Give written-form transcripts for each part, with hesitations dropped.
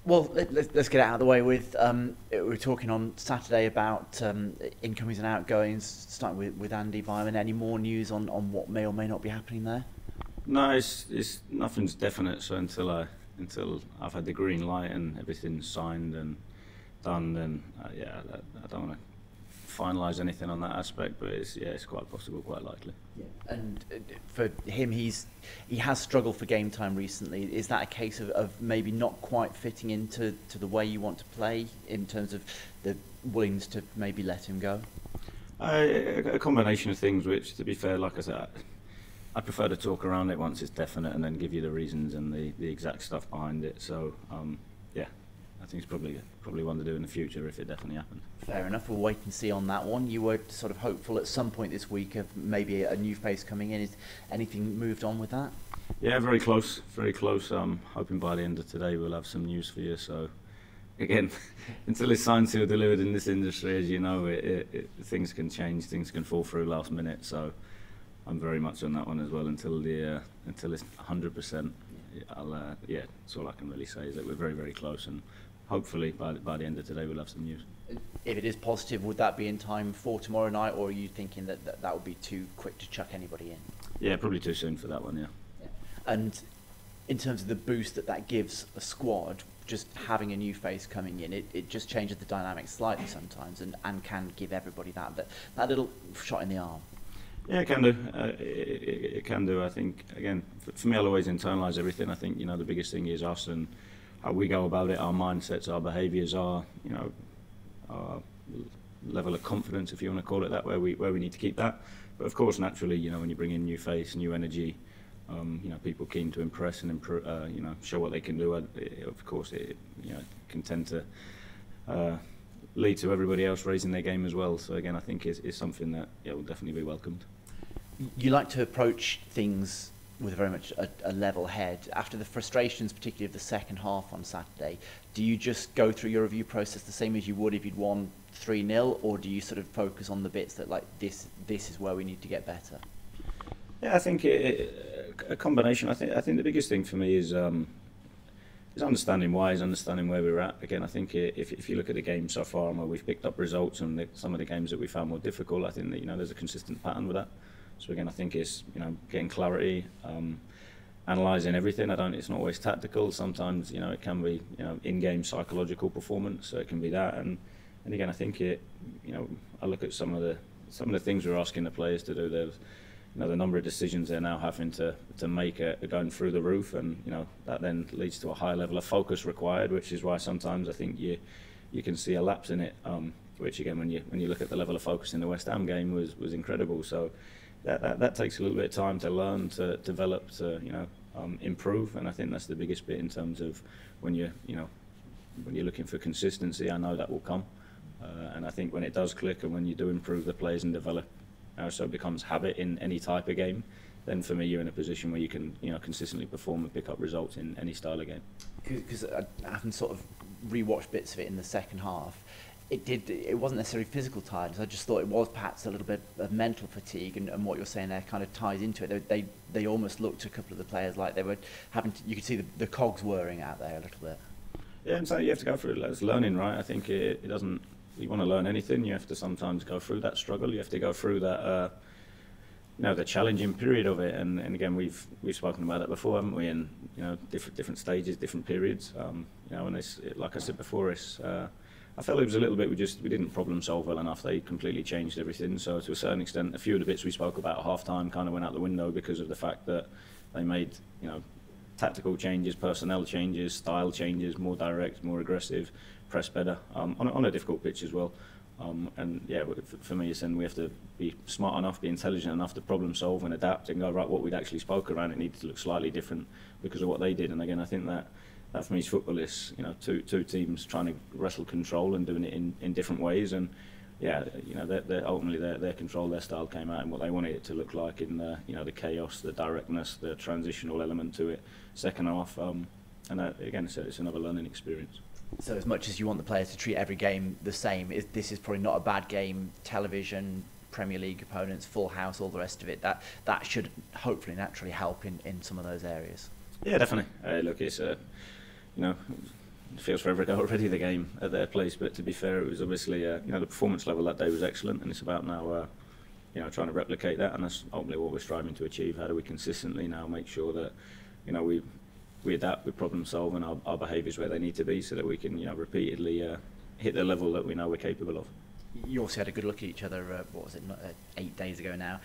Well, let's get it out of the way with, we were talking on Saturday about incomings and outgoings, starting with Andy Byman. Any more news on what may or may not be happening there? No, it's nothing's definite. So until I've had the green light and everything's signed and done, then yeah, I don't want to finalise anything on that aspect. But it's quite possible, quite likely. Yeah. And for him, he has struggled for game time recently. Is that a case of maybe not quite fitting into the way you want to play in terms of the willingness to maybe let him go? A combination of things, which, to be fair, like I said, I prefer to talk around it once it's definite and then give you the reasons and the exact stuff behind it. So, yeah, I think it's probably one to do in the future if it definitely happens. Fair enough. We'll wait and see on that one. You were sort of hopeful at some point this week of maybe a new face coming in. Is anything moved on with that? Yeah, very close, very close. Hoping by the end of today we'll have some news for you. So, again, until it's signed, sealed, delivered in this industry, as you know, things can change, things can fall through last minute. So, I'm very much on that one as well until it's 100%. Yeah, that's all I can really say is that we're very, very close, and hopefully by the end of today we'll have some news. If it is positive, would that be in time for tomorrow night, or are you thinking that would be too quick to chuck anybody in? Yeah, probably too soon for that one. Yeah. And in terms of the boost that gives a squad, just having a new face coming in, it just changes the dynamics slightly sometimes, and can give everybody that little shot in the arm. Yeah, it can do. It can do. I think, again, for me, I'll always internalise everything. I think, the biggest thing is us and how we go about it, our mindsets, our behaviours, our level of confidence, if you want to call it that, where we need to keep that. But of course, naturally, when you bring in new face, new energy, people keen to impress and improve, show what they can do. Of course, it can tend to lead to everybody else raising their game as well. So again, I think it's something that will definitely be welcomed. You like to approach things with very much a level head. After the frustrations, particularly of the second half on Saturday, do you just go through your review process the same as you would if you'd won 3-0, or do you sort of focus on the bits that, like, this is where we need to get better? Yeah, I think a combination. I think the biggest thing for me is understanding why, is understanding where we're at. Again, I think if you look at the game so far and where we've picked up results and some of the games that we found more difficult, I think that there's a consistent pattern with that. So again, I think it's getting clarity, analysing everything. It's not always tactical. Sometimes it can be in-game psychological performance. So it can be that, and again, I think I look at some of the things we're asking the players to do. There's the number of decisions they're now having to make are going through the roof, and that then leads to a higher level of focus required, which is why sometimes I think you can see a lapse in it, which again, when you look at the level of focus in the West Ham game was incredible. So that takes a little bit of time to learn, to develop, to improve, and I think that's the biggest bit in terms of when you're looking for consistency. I know that will come, and I think when it does click and when you do improve the players and develop, so it becomes habit in any type of game, then for me you're in a position where you can consistently perform and pick up results in any style of game. Because I haven't sort of rewatched bits of it in the second half. It wasn't necessarily physical tiredness. I just thought it was perhaps a little bit of mental fatigue, and what you're saying there kind of ties into it. They almost looked, a couple of the players, like they were having to, you could see the cogs whirring out there a little bit. Yeah, and so you have to go through it. It's learning, right? I think it doesn't. You want to learn anything, you have to sometimes go through that struggle. You have to go through that, the challenging period of it. And again, we've spoken about that before, haven't we? And different stages, different periods. And it's, like I said before, I felt it was a little bit. We didn't problem solve well enough. They completely changed everything. So to a certain extent, a few of the bits we spoke about at half time kind of went out the window because of the fact that they made tactical changes, personnel changes, style changes, more direct, more aggressive, press better on a difficult pitch as well. And yeah, for me, it's then we have to be smart enough, be intelligent enough to problem solve and adapt and go, right, what we'd actually spoke around, it needed to look slightly different because of what they did. And again, I think that for me is football is two teams trying to wrestle control and doing it in different ways. And yeah, they're ultimately their control, their style came out and what they wanted it to look like in the chaos, the directness, the transitional element to it. Second half, and again, it's another learning experience. So as much as you want the players to treat every game the same, this is probably not a bad game. Television, Premier League opponents, full house, all the rest of it. That should hopefully naturally help in some of those areas. Yeah, definitely. Look, it's it feels forever ago already, the game at their place. But to be fair, it was obviously the performance level that day was excellent, and it's about now trying to replicate that, and that's ultimately what we're striving to achieve. How do we consistently now make sure that we adapt, we problem solve, and our behaviours where they need to be, so that we can repeatedly hit the level that we know we're capable of. You also had a good look at each other, 8 days ago now.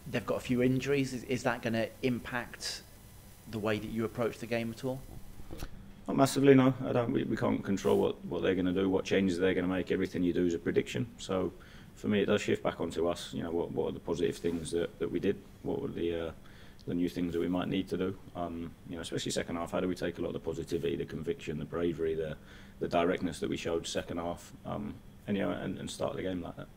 They've got a few injuries. Is that going to impact the way that you approach the game at all? Not massively, no. We can't control what they're going to do, what changes they're going to make. Everything you do is a prediction. So for me, it does shift back onto us. What are the positive things that we did? What were the new things that we might need to do? Especially second half. How do we take a lot of the positivity, the conviction, the bravery, the directness that we showed second half, and start the game like that?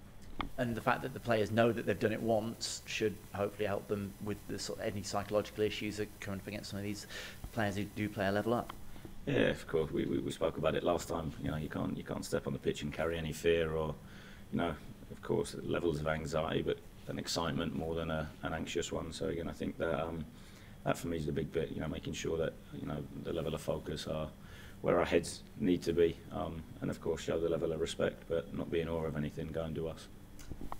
And the fact that the players know that they've done it once should hopefully help them with any psychological issues that are coming up against some of these players who do play a level up. Yeah, of course. We spoke about it last time. You can't step on the pitch and carry any fear or, of course, levels of anxiety, but an excitement more than an anxious one. So again, I think that for me is the big bit. Making sure that the level of focus are where our heads need to be, and of course show the level of respect, but not be in awe of anything going to us.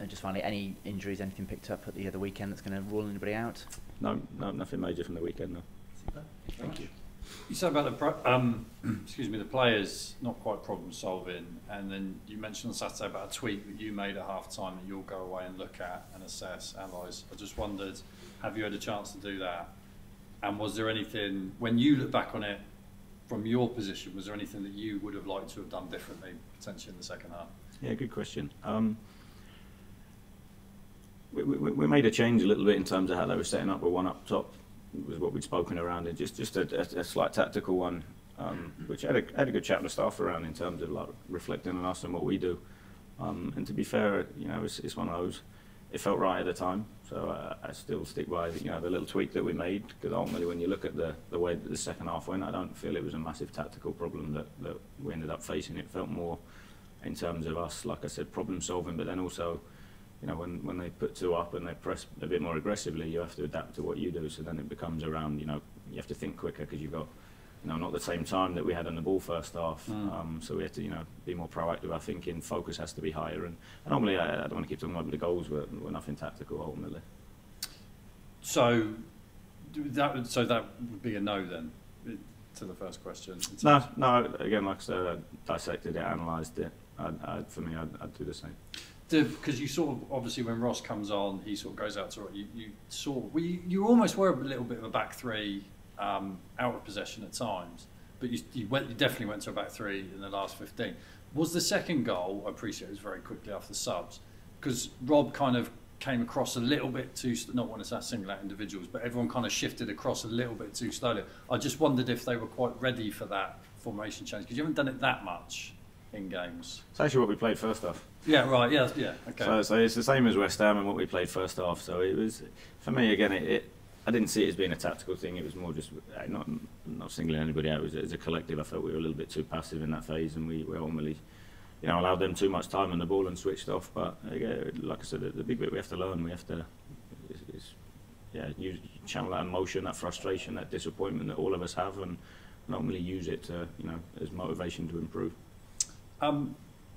And just finally, any injuries, anything picked up at the other weekend that's going to rule anybody out? No, nothing major from the weekend. No. Super. Thank you. You said about the players not quite problem solving, and then you mentioned on Saturday about a tweet that you made at half time that you'll go away and look at and assess, analyse. I just wondered, have you had a chance to do that? And was there anything, when you look back on it from your position, was there anything that you would have liked to have done differently potentially in the second half? Yeah, good question. We made a change a little bit in terms of how they were setting up, with one up top was what we'd spoken around, and just a slight tactical one, which had a good chat with the staff around in terms of reflecting on us and what we do. And to be fair, it's one of those. It felt right at the time, so I still stick by the little tweak that we made, because ultimately when you look at the way that the second half went, I don't feel it was a massive tactical problem that we ended up facing. It felt more in terms of us, like I said, problem solving, but then also when they put two up and they press a bit more aggressively, you have to adapt to what you do. So then it becomes around, you have to think quicker, because you've got, not the same time that we had on the ball first half. So we had to, be more proactive. I think focus has to be higher. And normally, I don't want to keep talking about the goals, were nothing tactical ultimately. So that would be a no then, to the first question. No. Again, like I said, I dissected it, analysed it. For me, I'd do the same. Because you sort of, obviously when Ross comes on, he sort of goes out to you almost were a little bit of a back three, out of possession at times, but you definitely went to a back three in the last 15. Was the second goal, I appreciate it was very quickly after the subs, because Rob kind of came across a little bit too, not wanting to single out individuals, but everyone kind of shifted across a little bit too slowly. I just wondered if they were quite ready for that formation change, because you haven't done it that much in games. It's actually what we played first half. Yeah, right, yeah, okay. So it's the same as West Ham and what we played first half. So it was, for me, again, I didn't see it as being a tactical thing. It was more just, not singling anybody out. It was, as a collective, I felt we were a little bit too passive in that phase, and we ultimately, allowed them too much time on the ball and switched off. But again, like I said, the big bit we have to learn, we have to, channel that emotion, that frustration, that disappointment that all of us have, and ultimately use it to, as motivation to improve. I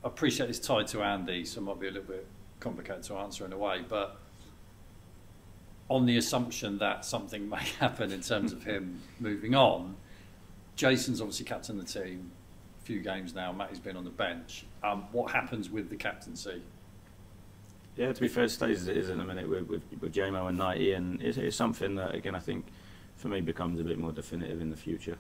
appreciate it's tied to Andy, so it might be a little bit complicated to answer in a way, but on the assumption that something may happen in terms of him moving on, Jason's obviously captain the team a few games now, Matty's been on the bench. What happens with the captaincy? Yeah, to be fair, it stays as it is in a minute with JMO and 90, and it's something that, again, I think for me becomes a bit more definitive in the future.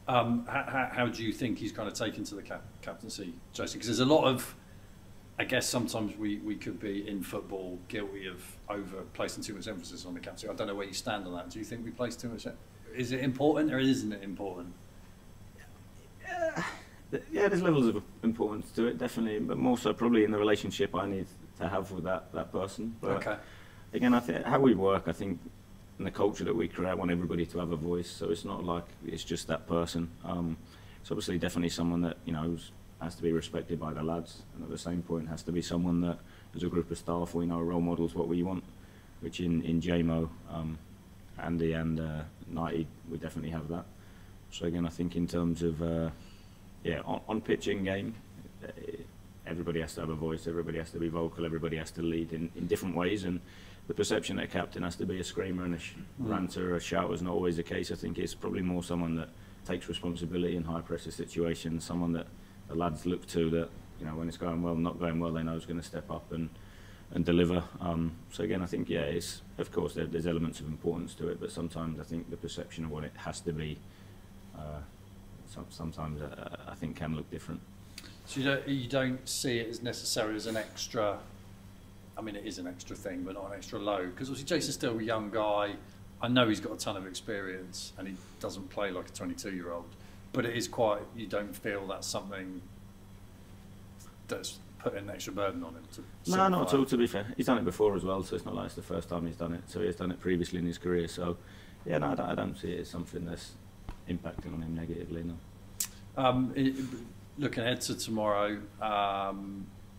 How do you think he's kind of taken to the captaincy, Jason? Because there's a lot of, I guess sometimes we could be in football guilty of over placing too much emphasis on the captaincy. I don't know where you stand on that. Do you think we place too much? Is it important or isn't it important? Yeah, there's levels of importance to it, definitely, but more so probably in the relationship I need to have with that person. But okay. Again, I think how we work, I think, and the culture that we create, want everybody to have a voice, so it's not like it's just that person. It's obviously definitely someone that has to be respected by the lads, and at the same point has to be someone that, as a group of staff, we know role models what we want, which in JMO, Andy and 90, we definitely have that. So again, I think in terms of on pitch in game, everybody has to have a voice, everybody has to be vocal, everybody has to lead in different ways, and the perception that a captain has to be a screamer and a ranter or a shouter is not always the case. I think it's probably more someone that takes responsibility in high pressure situations, someone that the lads look to, that when it's going well, not going well, they know is going to step up and deliver. So again, I think it's, of course there's elements of importance to it, but sometimes I think the perception of what it has to be sometimes I think can look different. So you don't see it as necessary as an extra. I mean, it is an extra thing, but not an extra load. Because obviously Jason's still a young guy. I know he's got a ton of experience, and he doesn't play like a 22-year-old. But it is quite. You don't feel that's something that's putting an extra burden on him. No, not at all. To be fair, he's done it before as well, so it's not like it's the first time he's done it. So he's done it previously in his career. So yeah, no, I don't see it as something that's impacting on him negatively. No. Looking ahead to tomorrow,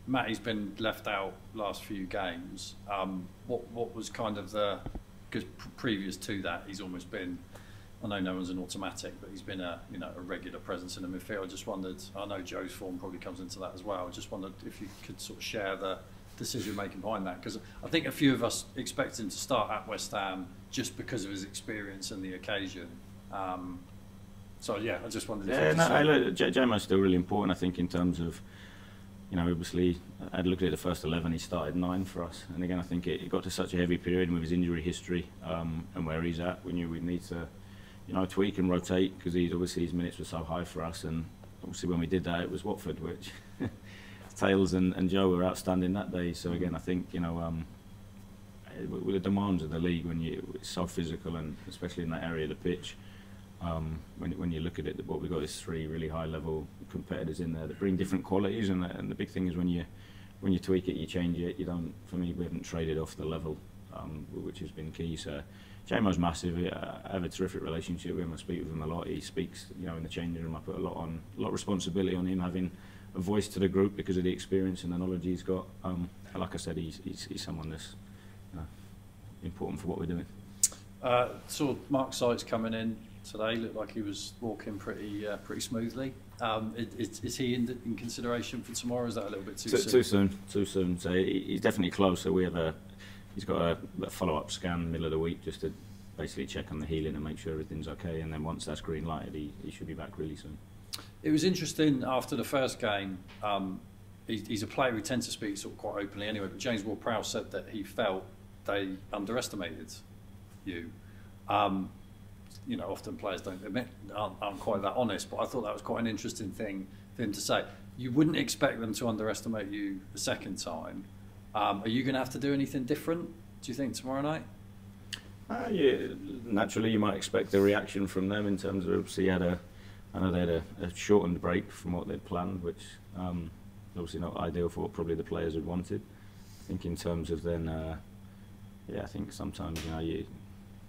Matty's been left out last few games. What was kind of because previous to that, he's almost been, I know no one's an automatic, but he's been a regular presence in the midfield. I just wondered, I know Joe's form probably comes into that as well. I just wondered if you could sort of share the decision making behind that, because I think a few of us expect him to start at West Ham just because of his experience and the occasion. So yeah, I just wondered. Jamo's still really important, I think, in terms of, obviously, I'd looked at the first 11, he started 9 for us. And again, I think it got to such a heavy period with his injury history and where he's at. We knew we'd need to, tweak and rotate, because his minutes were so high for us. And obviously when we did that, it was Watford, which Tails and Joe were outstanding that day. So again, I think, with the demands of the league, when it's so physical, and especially in that area of the pitch, when you look at it, what we've got is 3 really high level competitors in there that bring different qualities, and the big thing is when you tweak it, you change it. You don't. For me, we haven't traded off the level, which has been key. So Jamo's massive. I have a terrific relationship with him. I speak with him a lot. He speaks, in the changing room. I put a lot of responsibility on him having a voice to the group because of the experience and the knowledge he's got. Like I said, he's someone that's important for what we're doing. Saw Mark Sykes coming in today, looked like he was walking pretty smoothly. Is he in consideration for tomorrow? Is that a little bit too soon? Too soon. So he's definitely close. So he's got a follow-up scan middle of the week just to basically check on the healing and make sure everything's okay. And then once that's green lighted, he should be back really soon. It was interesting after the first game. He's a player who tends to speak sort of quite openly anyway. But James Ward-Prowse said that he felt they underestimated you. Often players aren't quite that honest, but I thought that was quite an interesting thing for him to say. You wouldn't expect them to underestimate you the second time. Are you going to have to do anything different, do you think, tomorrow night? Yeah, naturally you might expect a reaction from them in terms of, obviously I know they had a shortened break from what they'd planned, which obviously not ideal for what probably the players had wanted. I think in terms of then, I think sometimes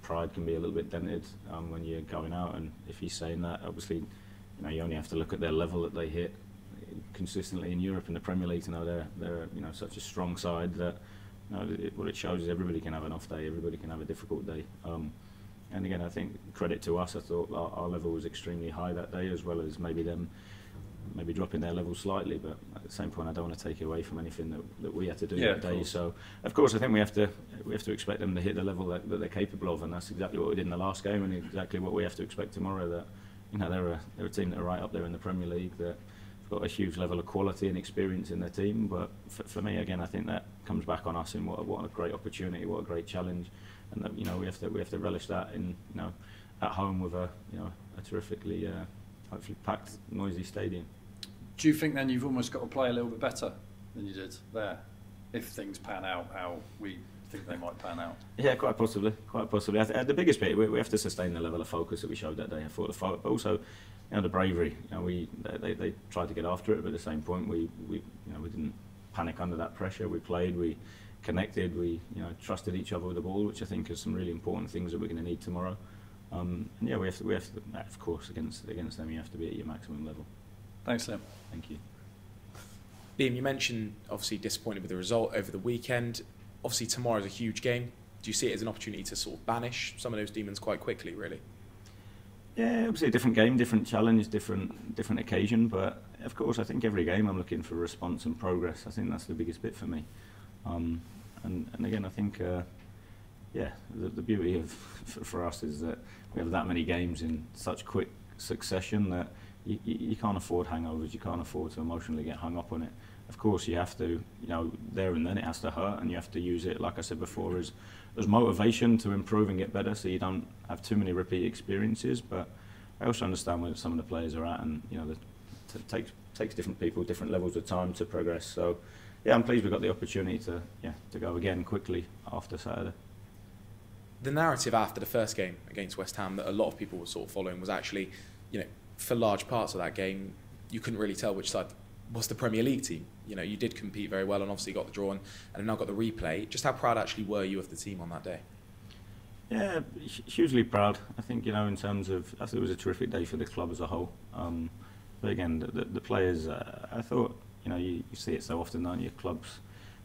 pride can be a little bit dented when you're going out, and if he's saying that, obviously, you only have to look at their level that they hit consistently in Europe and the Premier League to know they're such a strong side that what it shows is everybody can have an off day, everybody can have a difficult day. And again, I think credit to us, I thought our level was extremely high that day, as well as maybe them dropping their level slightly, but at the same point I don't want to take away from anything that we had to do that day. So of course I think we have to expect them to hit the level that they're capable of, and that's exactly what we did in the last game, and exactly what we have to expect tomorrow. That they're a team that are right up there in the Premier League, that have got a huge level of quality and experience in their team. But for me, again, I think that comes back on us in what a great opportunity, what a great challenge, and that we have to relish that in at home with a terrifically hopefully packed, noisy stadium. Do you think then you've almost got to play a little bit better than you did there, if things pan out how we think they might pan out? Yeah, quite possibly. The biggest bit, we have to sustain the level of focus that we showed that day. I thought but also, the bravery. They tried to get after it, but at the same point, we didn't panic under that pressure. We played, we connected, we trusted each other with the ball, which I think is some really important things that we're going to need tomorrow. We have to, of course, against them, you have to be at your maximum level. Thanks, Liam. Thank you. Liam, you mentioned obviously disappointed with the result over the weekend. Obviously tomorrow is a huge game. Do you see it as an opportunity to sort of banish some of those demons quite quickly, really? Yeah, obviously a different game, different challenge, different occasion. But of course, I think every game I'm looking for response and progress. I think that's the biggest bit for me. And again, I think the beauty of for us is that we have that many games in such quick succession that you can't afford hangovers. You can't afford to emotionally get hung up on it. Of course, you have to, there and then it has to hurt, and you have to use it, like I said before, as motivation to improve and get better, so you don't have too many repeat experiences. But I also understand where some of the players are at, and it takes different people different levels of time to progress. So yeah, I'm pleased we got the opportunity to go again quickly after Saturday. The narrative after the first game against West Ham that a lot of people were sort of following was actually, for large parts of that game, you couldn't really tell which side was the Premier League team. You did compete very well and obviously got the draw and have now got the replay. Just how proud actually were you of the team on that day? Yeah, hugely proud. I think, in terms of, I think it was a terrific day for the club as a whole. But again, the players, I thought, you see it so often, don't you?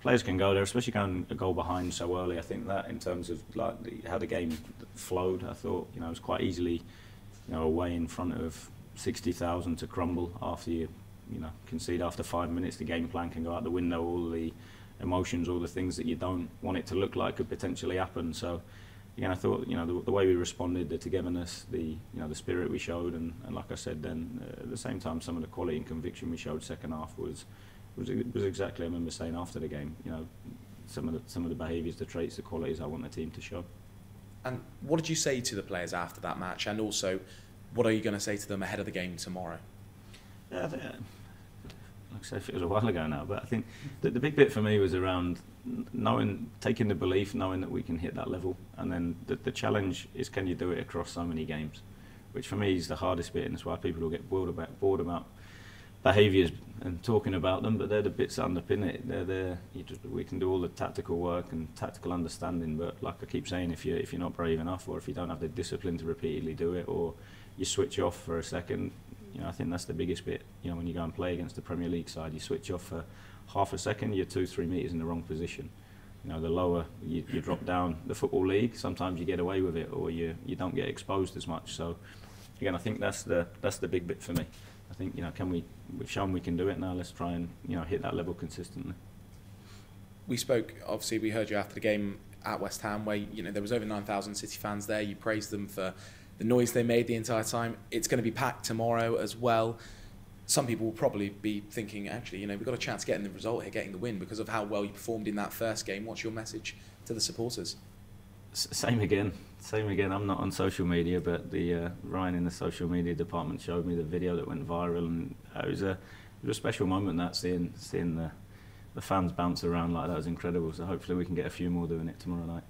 Players can go there, especially going a goal behind so early. I think that in terms of how the game flowed, I thought, it was quite easily, away in front of 60,000 to crumble after you concede after 5 minutes. The game plan can go out the window. All the emotions, all the things that you don't want it to look like could potentially happen. So again, I thought the way we responded, the togetherness, the spirit we showed, and like I said, then at the same time, some of the quality and conviction we showed second half was exactly, I remember saying after the game, some of the behaviours, the traits, the qualities I want the team to show. And what did you say to the players after that match? And also, what are you going to say to them ahead of the game tomorrow? Yeah, like I said, it was a while ago now, but I think the big bit for me was around taking the belief, knowing that we can hit that level, and then the challenge is, can you do it across so many games, which for me is the hardest bit, and that's why people will get bored about behaviours and talking about them, but they're the bits that underpin it. We can do all the tactical work and tactical understanding, but like I keep saying, if you're not brave enough, or if you don't have the discipline to repeatedly do it, or you switch off for a second, I think that's the biggest bit. When you go and play against the Premier League side, you switch off for half a second, you're 2-3 metres in the wrong position. The lower you drop down the Football League, sometimes you get away with it, or you don't get exposed as much. So again, I think that's the big bit for me. I think we've shown we can do it now. Let's try and hit that level consistently. We spoke. Obviously, we heard you after the game at West Ham, where there was over 9,000 City fans there. You praised them for the noise they made the entire time. It's going to be packed tomorrow as well. Some people will probably be thinking, actually, we've got a chance of getting the result here, getting the win, because of how well you performed in that first game. What's your message to the supporters? Same again. I'm not on social media, but the Ryan in the social media department showed me the video that went viral, and it was a special moment. That seeing the fans bounce around like that was incredible. So hopefully we can get a few more doing it tomorrow night.